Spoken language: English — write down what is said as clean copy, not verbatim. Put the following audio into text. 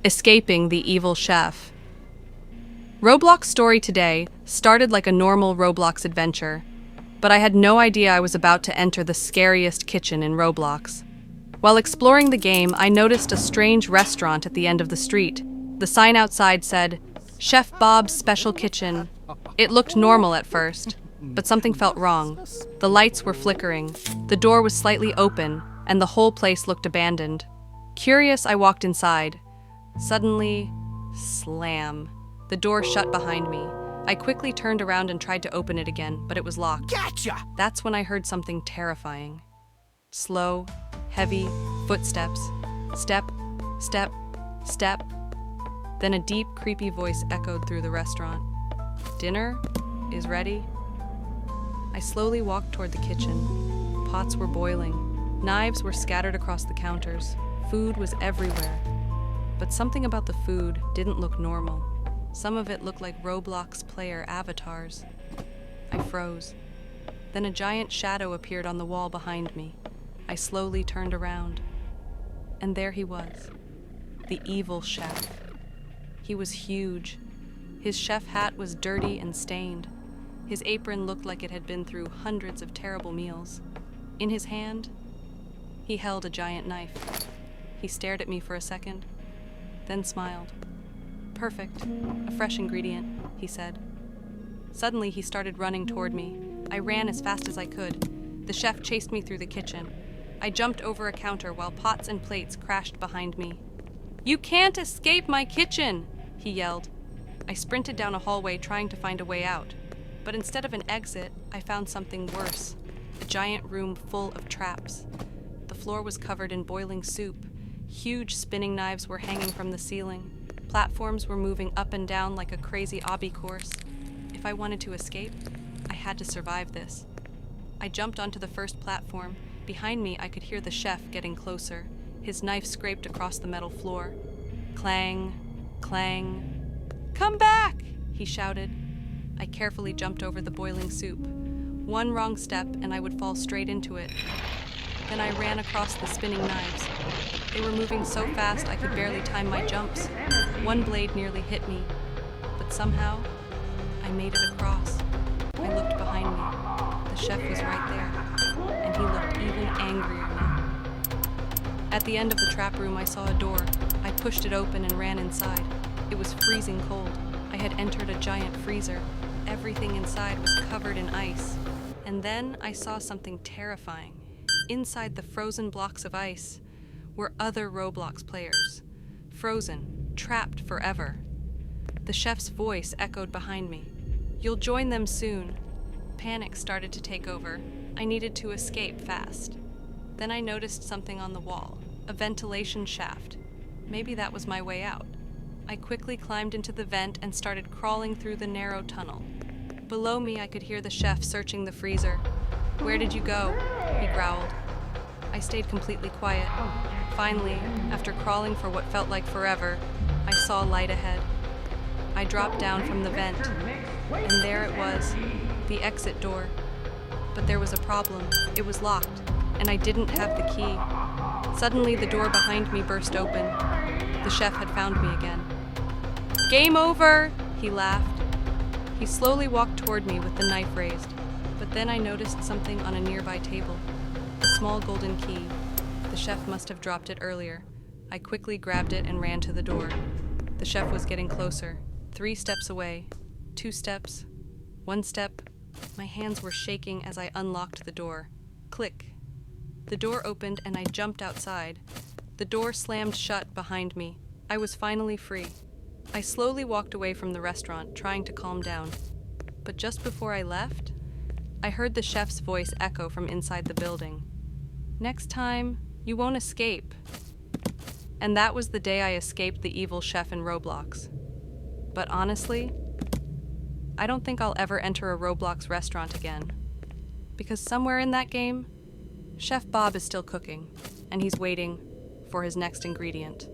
Escaping the Evil Chef. Roblox story today started like a normal Roblox adventure, but I had no idea I was about to enter the scariest kitchen in Roblox. While exploring the game, I noticed a strange restaurant at the end of the street. The sign outside said, "Chef Bob's Special Kitchen." It looked normal at first, but something felt wrong. The lights were flickering, the door was slightly open, and the whole place looked abandoned. Curious, I walked inside. Suddenly, slam. The door shut behind me. I quickly turned around and tried to open it again, but it was locked. Gotcha! That's when I heard something terrifying. Slow, heavy footsteps. Step, step, step. Then a deep, creepy voice echoed through the restaurant. "Dinner is ready." I slowly walked toward the kitchen. Pots were boiling. Knives were scattered across the counters. Food was everywhere. But something about the food didn't look normal. Some of it looked like Roblox player avatars. I froze. Then a giant shadow appeared on the wall behind me. I slowly turned around. And there he was, the evil chef. He was huge. His chef hat was dirty and stained. His apron looked like it had been through hundreds of terrible meals. In his hand, he held a giant knife. He stared at me for a second, then smiled. "Perfect. A fresh ingredient," he said. Suddenly, he started running toward me. I ran as fast as I could. The chef chased me through the kitchen. I jumped over a counter while pots and plates crashed behind me. "You can't escape my kitchen!" he yelled. I sprinted down a hallway trying to find a way out. But instead of an exit, I found something worse. A giant room full of traps. The floor was covered in boiling soup. Huge spinning knives were hanging from the ceiling. Platforms were moving up and down like a crazy obby course. If I wanted to escape, I had to survive this. I jumped onto the first platform. Behind me, I could hear the chef getting closer. His knife scraped across the metal floor. Clang, clang. "Come back!" he shouted. I carefully jumped over the boiling soup. One wrong step and I would fall straight into it. Then I ran across the spinning knives. They were moving so fast I could barely time my jumps. One blade nearly hit me, but somehow I made it across. I looked behind me. The chef was right there, and he looked even angrier now. At the end of the trap room, I saw a door. I pushed it open and ran inside. It was freezing cold. I had entered a giant freezer. Everything inside was covered in ice. And then I saw something terrifying. Inside the frozen blocks of ice were other Roblox players. Frozen, trapped forever. The chef's voice echoed behind me. "You'll join them soon." Panic started to take over. I needed to escape fast. Then I noticed something on the wall, a ventilation shaft. Maybe that was my way out. I quickly climbed into the vent and started crawling through the narrow tunnel. Below me, I could hear the chef searching the freezer. "Where did you go?" he growled. I stayed completely quiet. Finally, after crawling for what felt like forever, I saw light ahead. I dropped down from the vent, and there it was, the exit door. But there was a problem. It was locked, and I didn't have the key. Suddenly, the door behind me burst open. The chef had found me again. "Game over!" he laughed. He slowly walked toward me with the knife raised, but then I noticed something on a nearby table. A small golden key. The chef must have dropped it earlier. I quickly grabbed it and ran to the door. The chef was getting closer. 3 steps away. 2 steps. 1 step. My hands were shaking as I unlocked the door. Click. The door opened and I jumped outside. The door slammed shut behind me. I was finally free. I slowly walked away from the restaurant, trying to calm down. But just before I left, I heard the chef's voice echo from inside the building. "Next time, you won't escape." And that was the day I escaped the evil chef in Roblox. But honestly, I don't think I'll ever enter a Roblox restaurant again. Because somewhere in that game, Chef Bob is still cooking, and he's waiting for his next ingredient.